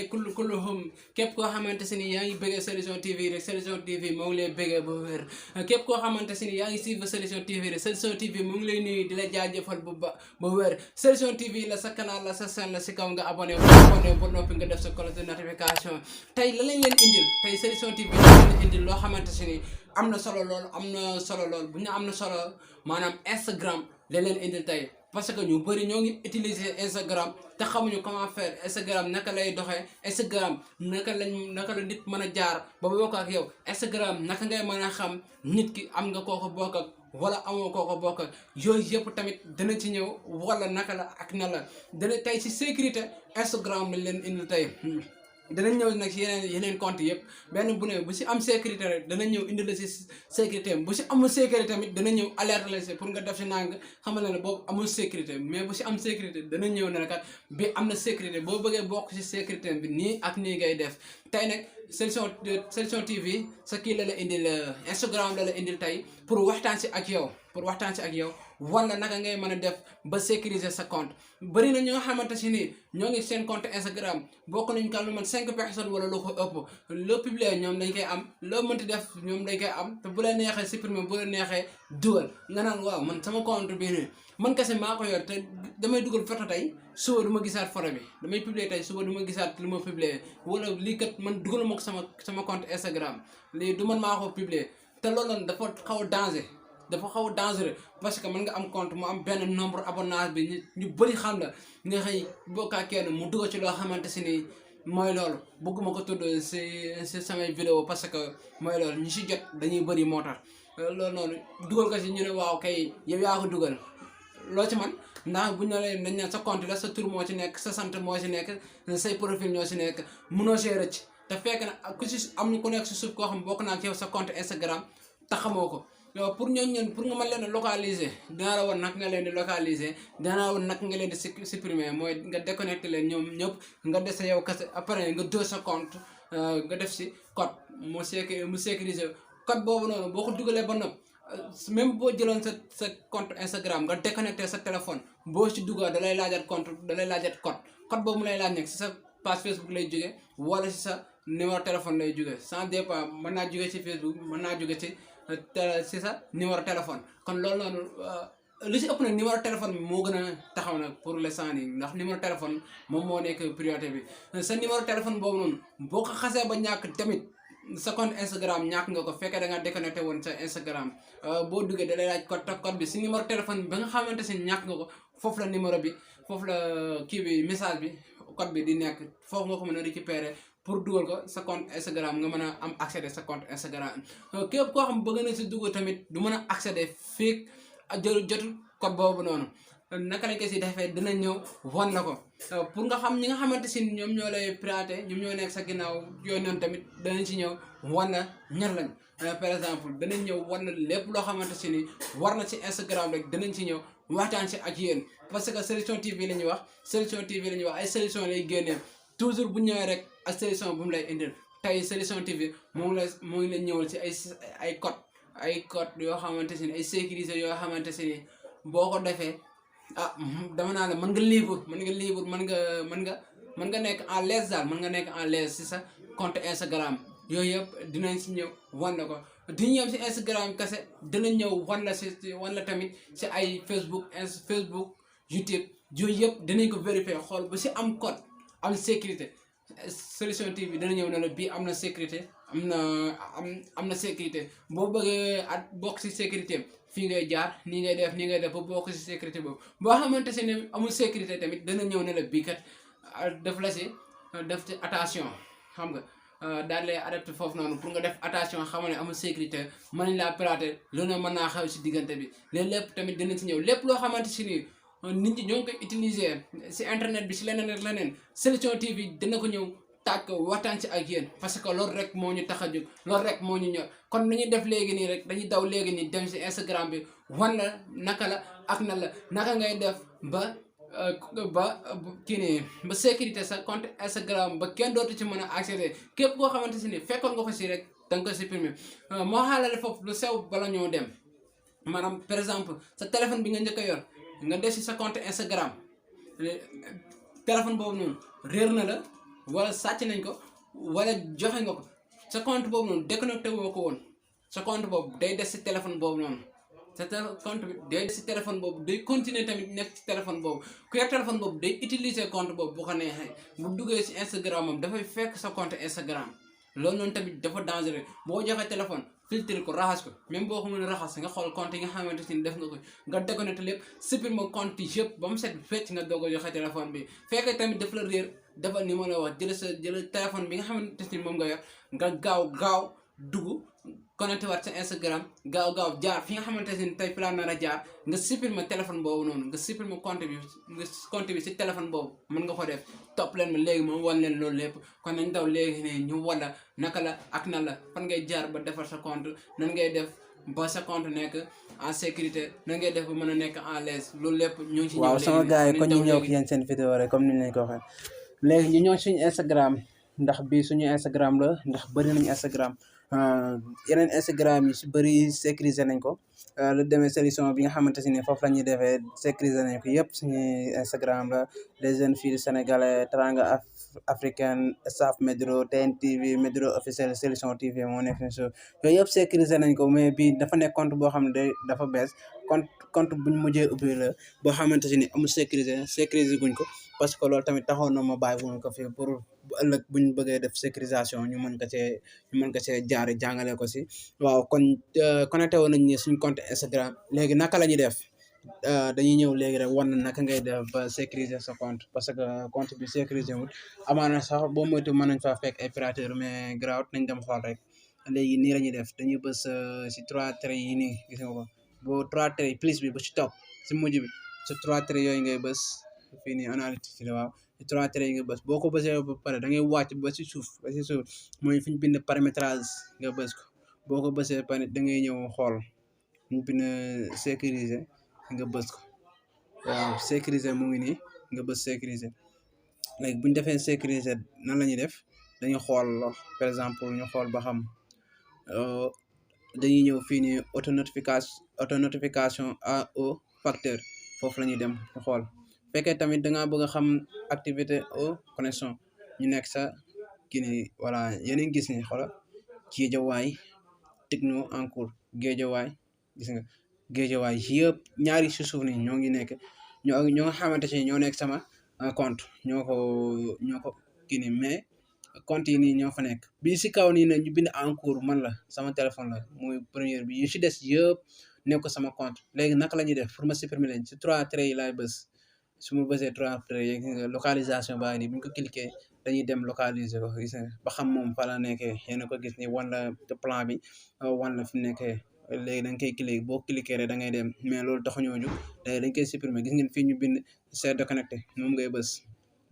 kulluhum képp koo xamante si ni yaa ngi bëggee Solution TV rek Solution TV moo ngi lay bëggee ba wér képp koo xamante si ni yaa ngi suivre Solution TV rek Solution TV mu ngi lay nuyu di la jaajëfal ba wér Solution TV la sa canal la sa chaîne la si kaw nga abonné ba noppi nga def sa cloche de notification tey la lañ leen indil tey Solution TV la leen indil loo xamante si ni am na solo lool bu ñu am na solo maanaam Instagram la leen indil tey parce que ñu bëri ñoo ngi utiliser Instagram te xamuñu comment faire Instagram naka lay doxee Instagram naka la nit mën a jaar ba bokk ak yow Instagram naka ngay mën a xam nit ki am nga kooko bokk ak wala amoo kooko bokk ak yooyu yëpp tamit dana ci ñëw wala naka la ak na la dana tey ci sécurité Instagram lañ leen indi tey danañ ñëw nag ci yeneen compte yëpp benn bu ne bu si am sécurité rek dana ñëw indi la si sécurité bu si amul sécurité tamit dana ñëw alerte la si pour nga def si nang xamal ne boobu amul sécurité mais bu si am sécurité dana ñëw ne kat bi am na sécurité boo bëggee bokk si sécurité bi nii ak nii ngay def tey nag Solution TV sa kii la indil Instagram la indil tey pour waxtaan si ak yow wala naka ngay mën a def ba sécuriser sa compte bëri na ñoo xamante si ni ñoo ngi seen compte Instagram bokk nañu ka lu man 5 personnes wala lu ko ëpp loo publier ñoom dañ koy am loo mënti def ñoom dañ koy am te bu la neexee supprimer bu la neexee dugal nga naan waaw man sama compte bii nii man kese maa ko yor te damay dugal photo tey suba du ma gisaat photo bi damay publier tey suba du ma gisaat lu ma publier wala lii kat man dugal ma ko sama compte Instagram lii du man maa ko publier te loolu dafa xaw a dangereux parce que mën nga am compte mu am benn nombre abonnage bi ñu bëri xam la nga xëy bokkaa kenn mu dugal ci loo xamante si ni mooy loolu bëgguma ko tudd si samay vidéo parce que mooy loolu ñu si jot dañuy bëri moo tax loolu noonu dugal ko si ñu ne waaw kay yow yaa ko dugal loo ci man ndax bu ñu leen dañ ne sa compte la sa tur moo ci nekk sa sant moo ci nekk say profil ñoo ci nekk mënoo see rëcc te fekk na ku si am na ku nekk si suuf koo xam bokk naa ak yow sa compte Instagram te xamoo ko yow pour nga mën leen a localiser dinaa la woon nag nga leen di localiser dinaa la woon nag nga leen di supprimer mooy nga déconnecté leen ñoom ñëpp nga dese yow kese après nga dóor sa compte nga def si code mu sécuriser code boobu noonu boo ko dugalee ba nopp même boo jëloon sa compte Instagram nga déconnecté sa téléphone boo si dugal da lay laajat code boobu mu lay laaj nekk si sa page Facebook lay jógee wala si sa numéro téléphone lay jógee sans dépend mën naa jógee ci Facebook mën naa jógee ci sa numéro téléphone kon loolu noonu lu si ëpp nag numéro téléphone bi moo gën a taxaw nag pour l'instant nii ndax numéro téléphone moom moo nekk priorité bi sa numéro téléphone boobu noonu boo ko xasee ba ñàkk tamit sa compte Instagram ñàkk nga ko fekkee da nga déconnecté woon sa Instagram boo duggee da lay laaj code bi si numéro téléphone bi ba nga xamante si ñàkk nga ko foofu la numéro bi foofu la kii bi message bi code bi di nekk foofu nga ko mën a récupérer pour dugal ko sa compte Instagram nga mën a am accéder sa compte Instagram képp koo xam bëgg na si dugg tamit du mën a accéder fii jotul code boobu noonu naka lañ ko si defee dina ñëw wan la ko pour nga xam ñi nga xamante si ñoom ñoo lay pirater ñoom ñoo nekk sa ginnaaw yooyu noonu tamit danañ si ñëw wan la ñan lañ par exemple danañ ñëw wan la lépp loo xamante si ni war na si Instagram rek danañ si ñëw waxtaan si ak yéen parce que Solution TV la ñuy wax Solution TV la ñuy wax ay solution lay génnee toujours bu ñëwee rek ak solution bu mu lay indil tey Solution TV moo ngi la ñëwal ci ay code yoo xamante si ni ay sécurité yoo xamante si ni boo ko defee dama naa la mën nga libre mën nga nekk en l'aise daal mën nga nekk en l'aise si sa compte Instagram yooyu yëpp dinañ si ñëw wan la ko di ñëw si Instagram kese dina ñëw wan la tamit si ay Facebook YouTube yooyu yëpp dinañ ko vérifier xool ba si am code am sécurité Solution TV dana ñëw ne la bii am na sécurité am na sécurité boo bëggee bokk si sécurité fii ngay jaar nii ngay def ba bokk si sécurité boobu boo xamante ne amul sécurité tamit dana ñëw ne la bii kat def ci attention xam nga daal lay adapté foofu noonu pour nga def attention xamal ne amul sécurité mën nañ laa pirater loolu nag mën naa xew si diggante bi lépp tamit dina si ñëw lépp loo xamante si nii nit ñi ñoo ngi koy utiliser si internet bi si leneen Solution TV dina ko ñëw taaj ko waxtaan ci ak yéen parce que loolu rek moo ñu tax a jóg loolu rek moo ñu ñor kon nañuy def léegi nii rek dañuy daw léegi nii dem si Instagram bi wan la naka la ak na la naka ngay def ba kii nii ba sécurité sa compte Instagram ba kenn dootu ci mën a accéder képp koo xamante si ni fekkoon nga ko si rek danga ko supprimer moo xaalale foofu lu sew bala ñoo dem maanaam par exemple sa téléphone bi nga njëkk a yor nga def si sa compte Instagram téléphone boobu noonu réer na la wala sàcc nañ ko wala joxe nga ko sa compte boobu noonu déconnecté woo ko woon sa compte boobu day des si téléphone boobu noonu sa compte bi day des si téléphone boobu day continuer tamit nekk ci téléphone boobu ku yor téléphone boobu day utiliser compte boobu bu ko neexee bu duggee si Instagram moom dafay fekk sa compte Instagram loolu noonu tamit dafa dangereux boo joxee téléphone filtre ko raxas ko même boo ko mën a raxas nga xool compte yi nga xamante ni def nga ko nga déconnecté lépp supprimer compte yi yëpp ba mu set fecc nga doog a joxe téléphone bi fekkee tamit daf la réer dafa ni ma la wax jël téléphone bi nga xamante ni moom nga yor nga gaaw dugg connecté waat sa Instagram gaaw jaar fi nga xamante ni tey plan nar a jaar nga supprimer téléphone boobu noonu nga supprimer compte bi si téléphone boobu mën nga ko def topp leen ma léegi moom wan leen loolu lépp kon nañ daw léegi ne ñu wala naka la ak na la fan ngay jaar ba defar sa compte nan ngay def ba sa compte nekk en sécurité nan ngay def ba mën a nekk en l'aise loolu lépp ñu ngi ci ñëw waaw sama gars yi kon ñu ñëw ak yéen seen vidéo rek comme ni ñu leen ko waxee léegi ñu ñëw suñu Instagram ndax bii suñu Instagram la ndax bëri nañu Instagram yeneen Instagram yi si bëri sécuriser nañ ko lu demee solution bi nga xamante si ne foofu la ñuy defee sécuriser nañ ko yëpp suñu Instagram la les jeunes filles sénégalais Teranga africaine Staff Medro TNTV Medro officiel solution TV moo nekk ni suuf yooyu yëpp sécuriser nañ ko mais bii dafa nekk compte boo xam ne dafa bees compte buñ mujjee ubbi la boo xamante si ni amul sécuriser guñ ko parce que loolu tamit taxoon na ma bàyyi woon ko fii pour bu ëllëg buñ bëggee def sécurisation ñu mën ko cee jaare jàngale ko si waaw kon connecté woon nañ ni suñ compte Instagram léegi naka la ñuy def dañuy ñëw léegi rek wan naka ngay def ba sécuriser sa compte parce que compte bi sécuriser wul amaana sax boo moytu mën nañ faa fekk ay pirateur mais grawut nañ dem xool rek léegi nii la ñuy def dañuy bës si 3 traits yi nii gis nga ko boo 3 traits plus bi ba ci topp si mujj bi si 3 traits yooyu ngay bës fii nii analytique la waaw ci 3 traits yi nga bës boo ko bësee ba pare da ngay wàcc ba si suuf mooy fi ñu bind paramétrage nga bës ko boo ko bësee pare da ngay ñëw xool ñu bind sécuriser nga bës ko waaw sécuriser mu ngi nii nga bës sécuriser léegi bu ñu defee sécuriser nan la ñuy def dañuy xool par exemple ñu xool ba xam dañuy ñëw fii nii auto-notification à au facteur foofu la ñuy dem ñu xool fekkee tamit da ngaa bëgg a xam activité au connexion ñu nekk sa kii nii voilà yeneen gis ni xoolal Géejawaay techno en cours Géejawaay gis nga Géejawaay yëpp ñaari si suuf ni ñoo ngi nekk ñoo nga xamante ne ñoo nekk sama compte ñoo ko kii nii mais compte yi nii ñoo fa nekk bii si kaw nii ne ñu bind en cours man la sama téléphone la muy première bi yu si des yëpp nekk ko sama compte léegi naka la ñuy def pour ma supprimer leen si 3 traits yi laay bës su ma bësee 3 traits yi localisation baa nii bu ñu ko cliquer dañuy dem localiser ko gis nga ba xam moom fa la nekkee yéen a ko gis ni wan la plan bi wan la fi mu nekkee léegi da nga koy cliquer boo cliquer rek da ngay dem mais loolu taxuñoo jóg léegi dañ koy supprimer gis ngeen fii ñu bind c'est déconnecté moom ngay bës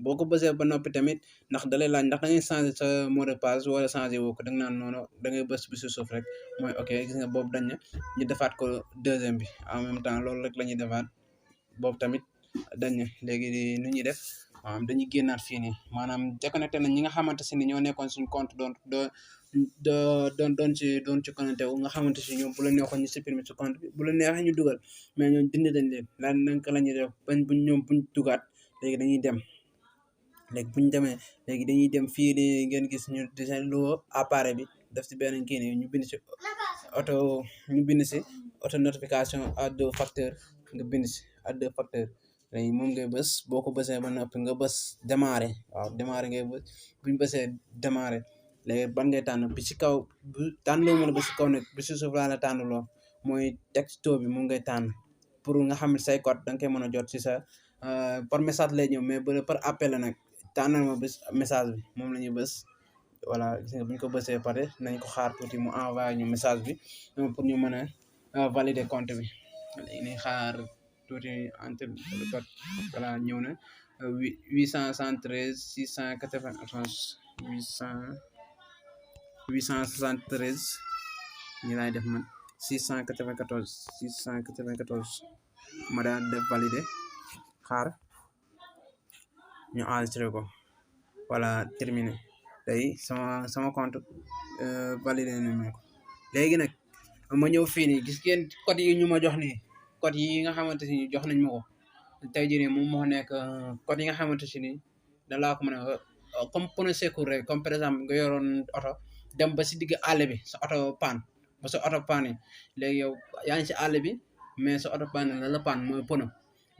boo ko bësee ba noppi tamit ndax dalay laaj ndax da ngay changer sa mot de passe wala changer woo ko da nga naan noonu da ngay bës bi si suuf rek mooy ok gis nga boobu dañ na ñu defaat ko deuxième bi en même temps loolu rek la ñuy defaat boobu tamit dañ ne léegi nu ñuy def maanaam dañuy génnaat fii nii maanaam déconnecté nañ ñi nga xamante si ni ñoo nekkoon suñ compte doon ci connecté wu nga xamante si ñoom bu la neexoon ñu supprimer ci compte bi bu la neexee ñu dugal mais ñoom dindi dañ leen lan naka la ñuy def buñ dugaat léegi dañuy dem léegi buñ demee léegi dañuy dem fii nii ngeen gis ñu design loo appareil bi def si beneen kii nii ñu bind si auto notification à 2 facteurs nga bind si à 2 facteurs léegi moom ngay bës boo ko bësee ba noppi nga bës démarrer waaw démarrer ngay bës buñ bësee démarrer léegi ban ngay tànn bi ci kaw bu tànnloo ma la ba ci kaw nag bi ci suuf laa la tànnloo mooy texto bi moom ngay tànn pour nga xam ne say code da nga koy mën a jot ci sa par message lay ñëw mais ba par appel la nag tànnal ma bés message bi moom la ñuy bës voilà gis nga bu ñu ko bësee pare nañ ko xaar tuuti mu envoyé ñu message bi pour ñu mën a valider compte bi léegi nañ xaar tuuti entre le code voilà ñëw na 873 691 873 ñi laay def man 694 ma daan def valider xaar ñu enregistré ko voilà terminé tey sama compte validé nañu ko léegi nag ma ñëw fii nii gis ngeen code yi ñu ma jox nii code yi nga xamante ni jox nañ ma ko tey jii nii moom moo nekk code yi nga xamante si ni da laa ko mën a comme pneu secours rek comme par exemple nga yoroon oto dem ba si digg àll bi sa oto paan ba sa oto paan yi léegi yow yaa ngi si àll bi mais sa oto paan la paan mooy pneu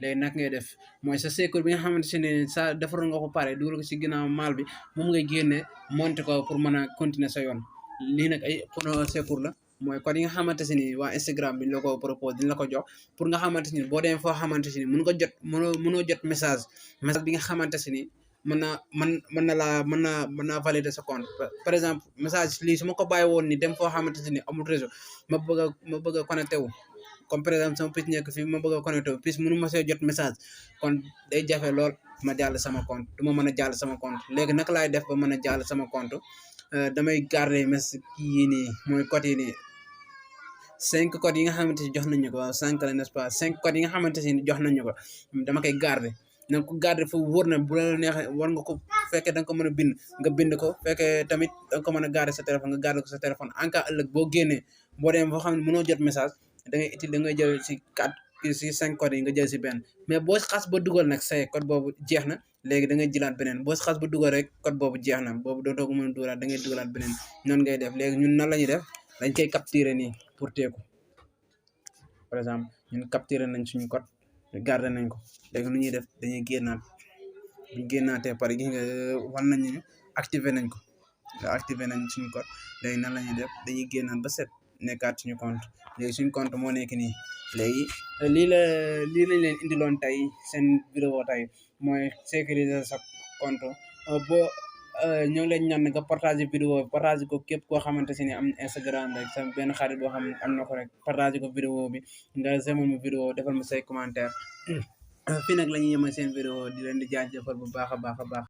léegi nag ngay def mooy sa secours bi nga xamante si ne sa defaroon nga ko pare dugal ko si ginnaaw maal bi moom ngay génne monter ko pour mën a continuer sa yoon lii nag ay pneu secours la mooy code yi nga xamante si ni waa Instagram bi ñu la ko propose diñ la ko jox pour nga xamante si ni boo demee foo xamante si ni mënoo jot message bi nga xamante si ni mën naa valider sa compte par exemple message lii su ma ko bàyyi woon ni dem foo xamante si ni amul réseau ma bëgg a connecté wu comme par exemple sama pis nekk fii ma bëgg a connecté wu pis mënu ma see jot message kon day jafe lool ma jàll sama compte du ma mën a jàll sama compte léegi naka laay def ba mën a jàll sama compte damay garder message kii yi nii mooy code yi nii 5 codes yi nga xamante ni jox nañu ko waaw 5 la n'est-ce pas 5 codes yi nga xamante ni jox nañu ko dama koy garder na nga ko garder fu wóor na bu la neexee war nga ko fekkee da nga ko mën a bind nga bind ko fekkee tamit da nga ko mën a garder sa téléphone nga garder ko sa téléphone en cas ëllëg boo génnee boo demee foo xam ne mënoo jot message da ngay jël si 5 codes yi nga jël si benn mais boo si xas ba dugal nag say code boobu jeex na léegi da ngay jëlaat beneen boo si xas ba dugal rek code boobu jeex na boobu dootoo ko mën a dugalaat da ngay dugalaat beneen noonu ngay def léegi ñun nan la ñuy def dañ koy capturer nii pour teeku par exemple ñun capturer nañ suñu code garder nañ ko léegi nu ñuy def dañuy génnaat bu ñu génnaatee pare gis nga wan nañ ñu activer nañ ko activer nañ suñu code léegi nan la ñuy def dañuy génnaat ba set nekkaat suñu compte léegi suñu compte moo nekk nii léegi lii lañ leen indiloon tey seen vidéo tey mooy sécuriser sa compte boo ñoo ngi leen ñaan nga partager vidéo partager ko képp koo xamante si ne am Instagram rek sa benn xarit boo xam ne am na ko rek partager ko vidéo bi nga semal ma vidéo defal ma say commentaire fii nag la ñuy yemal seen vidéo di leen di jaajëfal bu baax a baax a baax